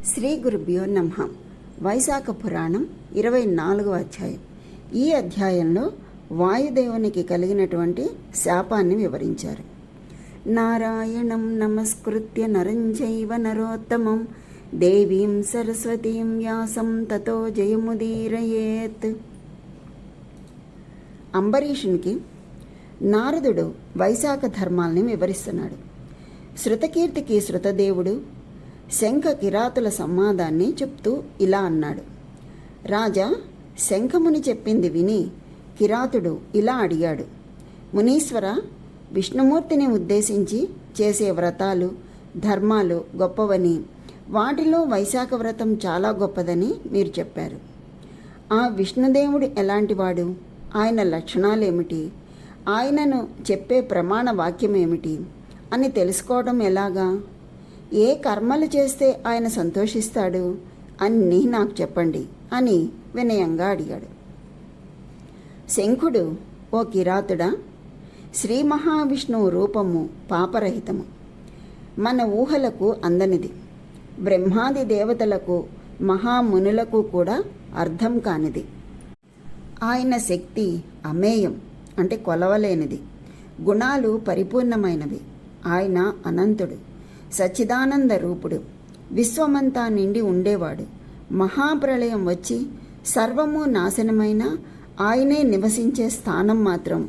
శ్రీ గురుభ్యో నమః. వైశాఖ పురాణం 24వ అధ్యాయం. ఈ అధ్యాయంలో వాయుదేవునికి కలిగినటువంటి శాపాన్ని వివరించారు. నారాయణం నమస్కృత్య నరం చైవ నరోత్తమం దేవీం సరస్వతీం వ్యాసం తతో జయముదీరయేత్. అంబరీషునికి నారదుడు వైశాఖ ధర్మాల్ని వివరిస్తున్నాడు. శృతకీర్తికి శృతదేవుడు శంఖ కిరాతుల సంవాదాన్ని చెప్తూ ఇలా అన్నాడు. రాజా, శంఖముని చెప్పింది విని కిరాతుడు ఇలా అడిగాడు. మునీశ్వర, విష్ణుమూర్తిని ఉద్దేశించి చేసే వ్రతాలు ధర్మాలు గొప్పవని, వాటిలో వైశాఖ వ్రతం చాలా గొప్పదని మీరు చెప్పారు. ఆ విష్ణుదేవుడు ఎలాంటివాడు? ఆయన లక్షణాలేమిటి? ఆయనను చెప్పే ప్రమాణ వాక్యమేమిటి అని తెలుసుకోవడం ఎలాగా? ఏ కర్మలు చేస్తే ఆయన సంతోషిస్తాడు? అన్నీ నాకు చెప్పండి అని వినయంగా అడిగాడు. శంఖుడు, ఓ కిరాతుడా, శ్రీ మహావిష్ణువు రూపము పాపరహితము, మన ఊహలకు అందనిది, బ్రహ్మాది దేవతలకు మహామునులకు కూడా అర్థం కానిది. ఆయన శక్తి అమేయం, అంటే కొలవలేనిది, గుణాలు పరిపూర్ణమైనవి. ఆయన అనంతుడు, సచ్చిదానంద రూపుడు, విశ్వమంతా నిండి ఉండేవాడు. మహాప్రళయం వచ్చి సర్వము నాశనమైన ఆయనే నివసించే స్థానం మాత్రం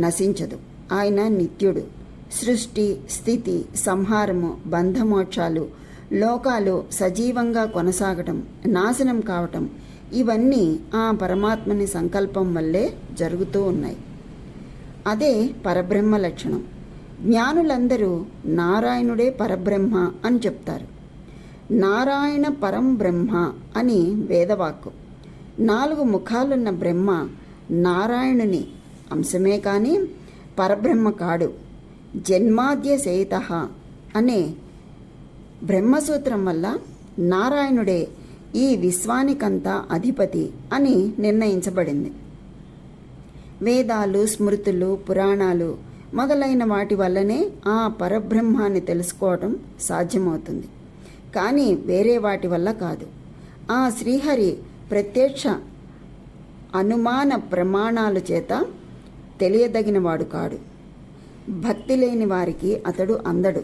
నశించదు. ఆయన నిత్యుడు. సృష్టి స్థితి సంహారము బంధమోక్షాలు, లోకాలు సజీవంగా కొనసాగటం నాశనం కావటం, ఇవన్నీ ఆ పరమాత్మని సంకల్పం వల్లే జరుగుతూ ఉన్నాయి. అదే పరబ్రహ్మ లక్షణం. జ్ఞానులందరూ నారాయణుడే పరబ్రహ్మ అని చెప్తారు. నారాయణ పరం బ్రహ్మ అని వేదవాక్కు. 4 ముఖాలున్న బ్రహ్మ నారాయణుని అంశమే కానీ పరబ్రహ్మ కాడు. జన్మాద్య సేత అనే బ్రహ్మసూత్రం వల్ల నారాయణుడే ఈ విశ్వానికంతా అధిపతి అని నిర్ణయించబడింది. వేదాలు స్మృతులు పురాణాలు మొదలైన వాటి వల్లనే ఆ పరబ్రహ్మాన్ని తెలుసుకోవటం సాధ్యమవుతుంది, కానీ వేరే వాటి వల్ల కాదు. ఆ శ్రీహరి ప్రత్యక్ష అనుమాన ప్రమాణాల చేత తెలియదగినవాడు కాడు. భక్తి లేని వారికి అతడు అందడు.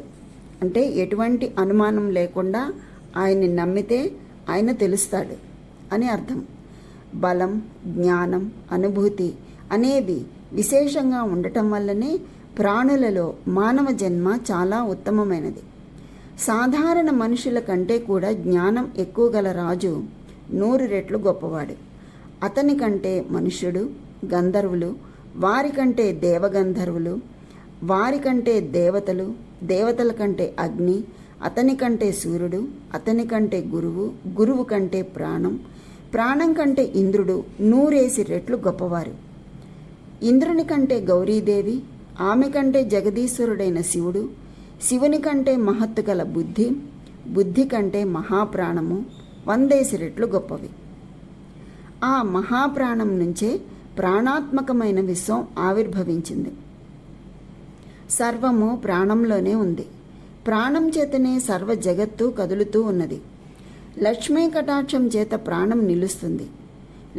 అంటే ఎటువంటి అనుమానం లేకుండా ఆయన్ని నమ్మితే ఆయన తెలుస్తాడు అని అర్థం. బలం జ్ఞానం అనుభూతి అనేవి విశేషంగా ఉండటం వల్లనే ప్రాణులలో మానవ జన్మ చాలా ఉత్తమమైనది. సాధారణ మనుషుల కంటే కూడా జ్ఞానం ఎక్కువ గల రాజు 100 రెట్లు గొప్పవాడు. అతని కంటే మనుష్యుడు, గంధర్వులు, వారికంటే దేవగంధర్వులు, వారికంటే దేవతలు, దేవతల కంటే అగ్ని, అతని కంటే సూర్యుడు, అతని కంటే గురువు, గురువు కంటే ప్రాణం, ప్రాణం కంటే ఇంద్రుడు 100 రెట్లు గొప్పవారు. ఇంద్రుని కంటే గౌరీదేవి, ఆమె కంటే జగదీశ్వరుడైన శివుడు, శివుని కంటే మహత్తు గల బుద్ధి, బుద్ధి కంటే మహాప్రాణము 100 రెట్లు గొప్పవి. ఆ మహాప్రాణం నుంచే ప్రాణాత్మకమైన విశ్వం ఆవిర్భవించింది. సర్వము ప్రాణంలోనే ఉంది. ప్రాణం చేతనే సర్వ జగత్తు కదులుతూ ఉన్నది. లక్ష్మీ కటాక్షం చేత ప్రాణం నిలుస్తుంది.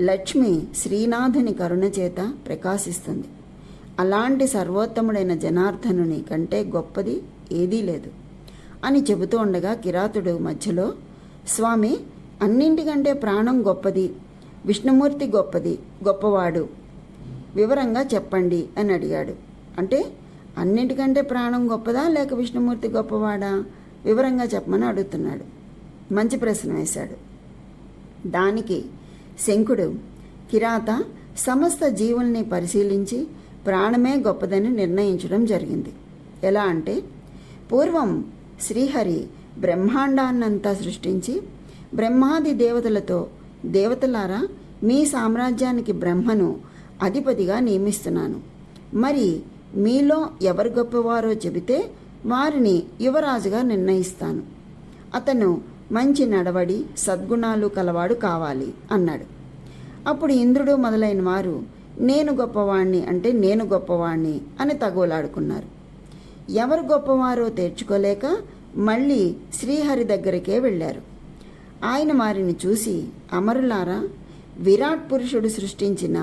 లక్ష్మి శ్రీనాథుని కరుణ చేత ప్రకాశిస్తుంది. అలాంటి సర్వోత్తముడైన జనార్దనుని కంటే గొప్పది ఏదీ లేదు అని చెబుతూ ఉండగా కిరాతుడు మధ్యలో, స్వామి, అన్నింటికంటే ప్రాణం గొప్పది, విష్ణుమూర్తి గొప్పవాడు, వివరంగా చెప్పండి అని అడిగాడు. అంటే అన్నింటికంటే ప్రాణం గొప్పదా లేక విష్ణుమూర్తి గొప్పవాడా? వివరంగా చెప్పమని అడుగుతున్నాడు. మంచి ప్రశ్న వేశాడు. దానికి శంఖుడు, కిరాత, సమస్త జీవుల్ని పరిశీలించి ప్రాణమే గొప్పదని నిర్ణయించడం జరిగింది. ఎలా అంటే, పూర్వం శ్రీహరి బ్రహ్మాండాన్నంతా సృష్టించి బ్రహ్మాది దేవతలతో, దేవతలారా, మీ సామ్రాజ్యానికి బ్రహ్మను అధిపతిగా నియమిస్తున్నాను. మరి మీలో ఎవరు గొప్పవారో చెబితే వారిని యువరాజుగా నిర్ణయిస్తాను. అతను మంచి నడవడి సద్గుణాలు కలవాడు కావాలి అన్నాడు. అప్పుడు ఇంద్రుడు మొదలైన వారు నేను గొప్పవాణ్ణి అంటే నేను గొప్పవాణ్ణి అని తగోలాడుకున్నారు. ఎవరు గొప్పవారో తేర్చుకోలేక మళ్ళీ శ్రీహరి దగ్గరికే వెళ్ళారు. ఆయన వారిని చూసి, అమరులారా, విరాట్ పురుషుడు సృష్టించిన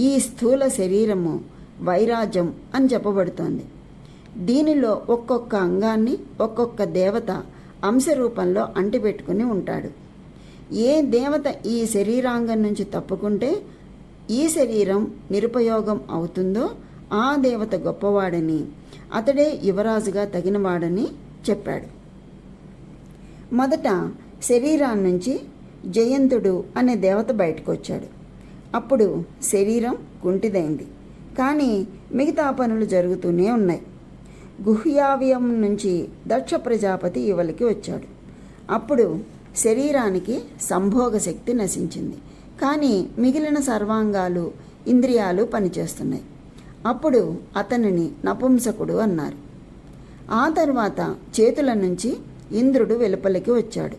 ఈ స్థూల శరీరము వైరాజ్యం అని చెప్పబడుతోంది. దీనిలో ఒక్కొక్క అంగాన్ని ఒక్కొక్క దేవత అంశరూపంలో అంటిపెట్టుకుని ఉంటాడు. ఏ దేవత ఈ శరీరాంగం నుంచి తప్పుకుంటే ఈ శరీరం నిరుపయోగం అవుతుందో ఆ దేవత గొప్పవాడని, అతడే యువరాజుగా తగినవాడని చెప్పాడు. మొదట శరీరాన్నించి జయంతుడు అనే దేవత బయటకు వచ్చాడు. అప్పుడు శరీరం కుంటిదైంది, కానీ మిగతా పనులు జరుగుతూనే ఉన్నాయి. గుహ్యావయం నుంచి దక్ష ప్రజాపతి ఇవలికి వచ్చాడు. అప్పుడు శరీరానికి సంభోగ శక్తి నశించింది, కానీ మిగిలిన సర్వాంగాలు ఇంద్రియాలు పనిచేస్తున్నాయి. అప్పుడు అతనిని నపుంసకుడు అన్నారు. ఆ తర్వాత చేతుల నుంచి ఇంద్రుడు వెలుపలికి వచ్చాడు.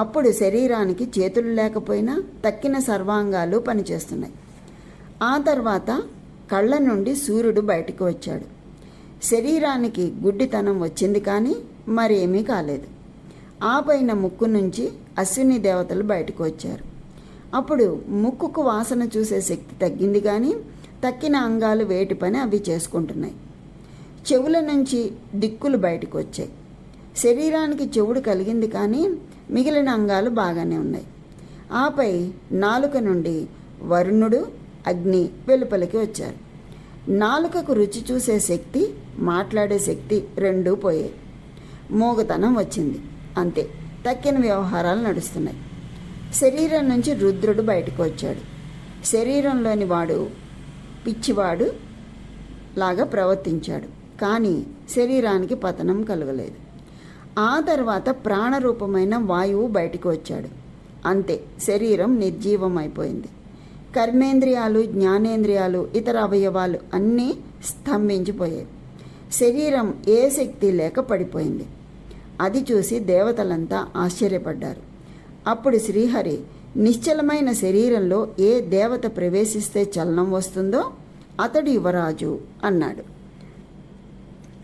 అప్పుడు శరీరానికి చేతులు లేకపోయినా తక్కిన సర్వాంగాలు పనిచేస్తున్నాయి. ఆ తర్వాత కళ్ళ నుండి సూర్యుడు బయటకు వచ్చాడు. శరీరానికి గుడ్డితనం వచ్చింది, కానీ మరేమీ కాలేదు. ఆ పైన ముక్కు నుంచి అశ్విని దేవతలు బయటకు వచ్చారు. అప్పుడు ముక్కుకు వాసన చూసే శక్తి తగ్గింది, కానీ తక్కిన అంగాలు వేటి పని అవి చేసుకుంటున్నాయి. చెవుల నుంచి దిక్కులు బయటకు వచ్చాయి. శరీరానికి చెవుడు కలిగింది, కానీ మిగిలిన అంగాలు బాగానే ఉన్నాయి. ఆపై నాలుక నుండి వరుణుడు, అగ్ని వెలుపలికి వచ్చారు. నాలుకకు రుచి చూసే శక్తి, మాట్లాడే శక్తి రెండూ పోయాయి. మోగతనం వచ్చింది, అంతే. తక్కిన వ్యవహారాలు నడుస్తున్నాయి. శరీరం నుంచి రుద్రుడు బయటకు వచ్చాడు. శరీరంలోని వాడు పిచ్చివాడు లాగా ప్రవర్తించాడు, కానీ శరీరానికి పతనం కలగలేదు. ఆ తర్వాత ప్రాణరూపమైన వాయువు బయటకు వచ్చాడు, అంతే. శరీరం నిర్జీవం అయిపోయింది. కర్మేంద్రియాలు, జ్ఞానేంద్రియాలు, ఇతర అవయవాలు అన్నీ స్తంభించిపోయాయి. శరీరం ఏ శక్తి లేక పడిపోయింది. అది చూసి దేవతలంతా ఆశ్చర్యపడ్డారు. అప్పుడు శ్రీహరి, నిశ్చలమైన శరీరంలో ఏ దేవత ప్రవేశిస్తే చలనం వస్తుందో అతడు యువరాజు అన్నాడు.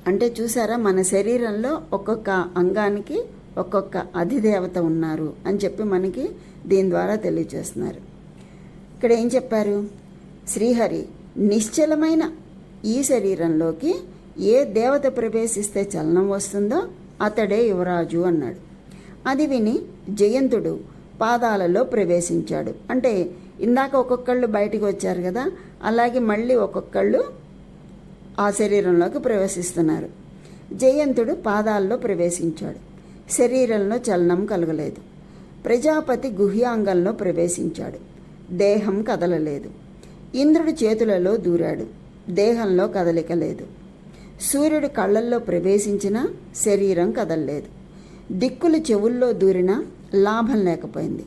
అంటే చూసారా, మన శరీరంలో ఒక్కొక్క అంగానికి ఒక్కొక్క అధిదేవత ఉన్నారు అని చెప్పి మనకి దీని ద్వారా తెలియజేస్తున్నారు. ఇక్కడ ఏం చెప్పారు? శ్రీహరి నిశ్చలమైన ఈ శరీరంలోకి ఏ దేవత ప్రవేశిస్తే చలనం వస్తుందో అతడే యువరాజు అన్నాడు. అది విని జయంతుడు పాదాలలో ప్రవేశించాడు. అంటే ఇందాక ఒక్కొక్కళ్ళు బయటికి వచ్చారు కదా, అలాగే మళ్ళీ ఒక్కొక్కళ్ళు ఆ శరీరంలోకి ప్రవేశిస్తున్నారు. జయంతుడు పాదాల్లో ప్రవేశించాడు. శరీరంలో చలనం కలగలేదు. ప్రజాపతి గుహ్యాంగంలో ప్రవేశించాడు. దేహం కదలలేదు. ఇంద్రుడి చేతులలో దూరాడు. దేహంలో కదలిక లేదు. సూర్యుడు కళ్ళల్లో ప్రవేశించినా శరీరం కదలలేదు. దిక్కులు చెవుల్లో దూరినా లాభం లేకపోయింది.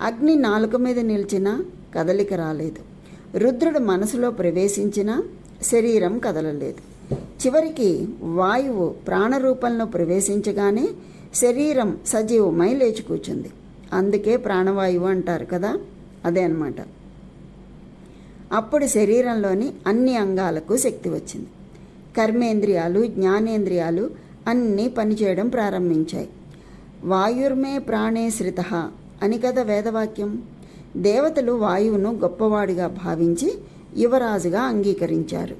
అగ్ని నాలుక మీద నిలిచినా కదలిక రాలేదు. రుద్రుడు మనసులో ప్రవేశించినా శరీరం కదలలేదు. చివరికి వాయువు ప్రాణరూపంలో ప్రవేశించగానే శరీరం సజీవమై లేచి కూర్చుంది. అందుకే ప్రాణవాయువు అంటారు కదా, అదే అన్నమాట. అప్పుడు శరీరంలోని అన్ని అంగాలకు శక్తి వచ్చింది. కర్మేంద్రియాలు, జ్ఞానేంద్రియాలు అన్నీ పనిచేయడం ప్రారంభించాయి. వాయుర్మే ప్రాణే శ్రితః అని కదా వేదవాక్యం. దేవతలు వాయువును గొప్పవాడిగా భావించి యువరాజుగా అంగీకరించారు.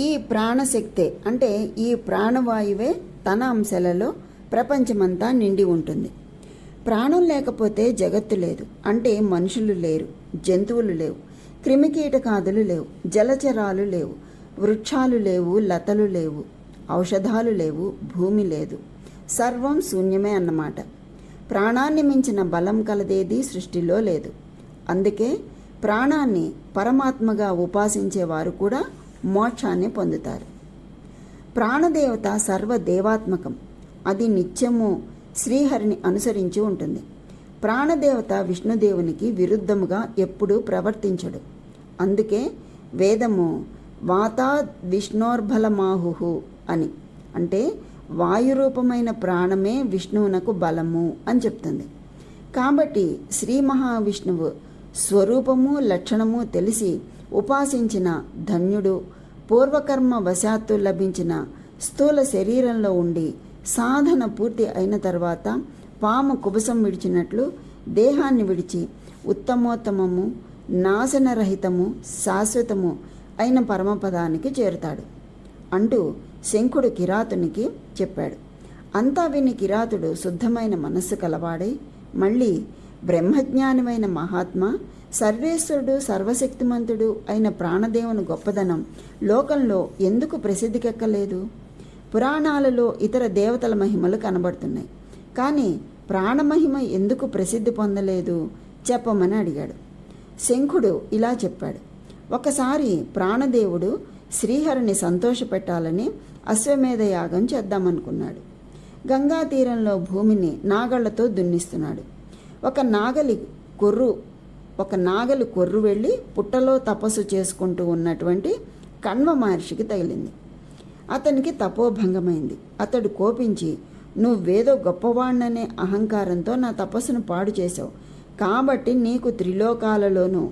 ఈ ప్రాణశక్తే అంటే ఈ ప్రాణవాయువే తన అంశాలలో ప్రపంచమంతా నిండి ఉంటుంది. ప్రాణం లేకపోతే జగత్తు లేదు. అంటే మనుషులు లేరు, జంతువులు లేవు, క్రిమికీటకాదులు లేవు, జలచరాలు లేవు, వృక్షాలు లేవు, లతలు లేవు, ఔషధాలు లేవు, భూమి లేదు. సర్వం శూన్యమే అన్నమాట. ప్రాణాన్ని మించిన బలం కలదేది సృష్టిలో లేదు. అందుకే ప్రాణాన్ని పరమాత్మగా ఉపాసించేవారు కూడా మోక్షాన్ని పొందుతారు. ప్రాణదేవత సర్వదేవాత్మకం. అది నిత్యము శ్రీహరిని అనుసరించి ఉంటుంది. ప్రాణదేవత విష్ణుదేవునికి విరుద్ధముగా ఎప్పుడూ ప్రవర్తించడు. అందుకే వేదము వాతాద్ విష్ణోర్బలమాహు అని, అంటే వాయురూపమైన ప్రాణమే విష్ణువునకు బలము అని చెప్తుంది. కాబట్టి శ్రీ మహావిష్ణువు స్వరూపము లక్షణము తెలిసి ఉపాసించిన ధన్యుడు, పూర్వకర్మ వశాత్తు లభించిన స్థూల శరీరంలో ఉండి సాధన పూర్తి అయిన తర్వాత పాము కుబుసం విడిచినట్లు దేహాన్ని విడిచి ఉత్తమోత్తమము, నాశనరహితము, శాశ్వతము అయిన పరమపదానికి చేరుతాడు అంటూ శంఖుడు కిరాతునికి చెప్పాడు. అంతా విని కిరాతుడు శుద్ధమైన మనస్సు కలవాడై మళ్ళీ బ్రహ్మజ్ఞానమైన మహాత్మా, సర్వేశ్వరుడు సర్వశక్తిమంతుడు అయిన ప్రాణదేవుని గొప్పదనం లోకంలో ఎందుకు ప్రసిద్ధికెక్కలేదు? పురాణాలలో ఇతర దేవతల మహిమలు కనబడుతున్నాయి, కానీ ప్రాణమహిమ ఎందుకు ప్రసిద్ధి పొందలేదు చెప్పమని అడిగాడు. శంఖుడు ఇలా చెప్పాడు. ఒకసారి ప్రాణదేవుడు శ్రీహరిని సంతోషపెట్టాలని అశ్వమేధ యాగం చేద్దామనుకున్నాడు. గంగా తీరంలో భూమిని నాగళ్లతో దున్నిస్తున్నాడు. ఒక నాగలి కొర్రు వెళ్ళి పుట్టలో తపస్సు చేసుకుంటూ ఉన్నటువంటి కణ్వ మహర్షికి తగిలింది. అతనికి తపోభంగమైంది. అతడు కోపించి, నువ్వేదో గొప్పవాణ్ణనే అహంకారంతో నా తపస్సును పాడు చేశావు, కాబట్టి నీకు త్రిలోకాలలోనూ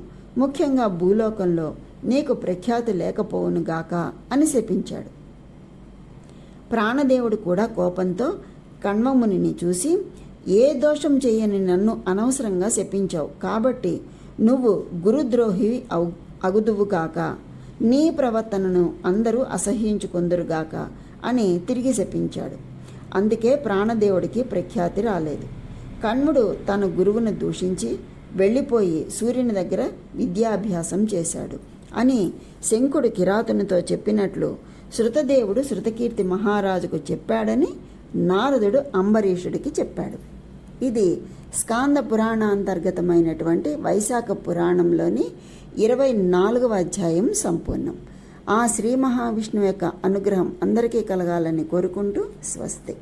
ముఖ్యంగా భూలోకంలో నీకు ప్రఖ్యాతి లేకపోవునుగాక అని శపించాడు. ప్రాణదేవుడు కూడా కోపంతో కణ్వమునిని చూసి, ఏ దోషం చేయని నన్ను అనవసరంగా శపించావు, కాబట్టి నువ్వు గురుద్రోహి అగుదువుగాక, నీ ప్రవర్తనను అందరూ అసహ్యించుకొందురుగాక అని తిరిగి శపించాడు. అందుకే ప్రాణదేవుడికి ప్రఖ్యాతి రాలేదు. కణ్వుడు తన గురువును దూషించి వెళ్ళిపోయి సూర్యుని దగ్గర విద్యాభ్యాసం చేశాడు అని శంఖుడు కిరాతునితో చెప్పినట్లు శృతదేవుడు శృతకీర్తి మహారాజుకు చెప్పాడని నారదుడు అంబరీషుడికి చెప్పాడు. ఇది స్కాంద పురాణాంతర్గతమైనటువంటి వైశాఖ పురాణంలోని 24వ అధ్యాయం సంపూర్ణం. ఆ శ్రీ మహావిష్ణువు యొక్క అనుగ్రహం అందరికీ కలగాలని కోరుకుంటూ స్వస్తి.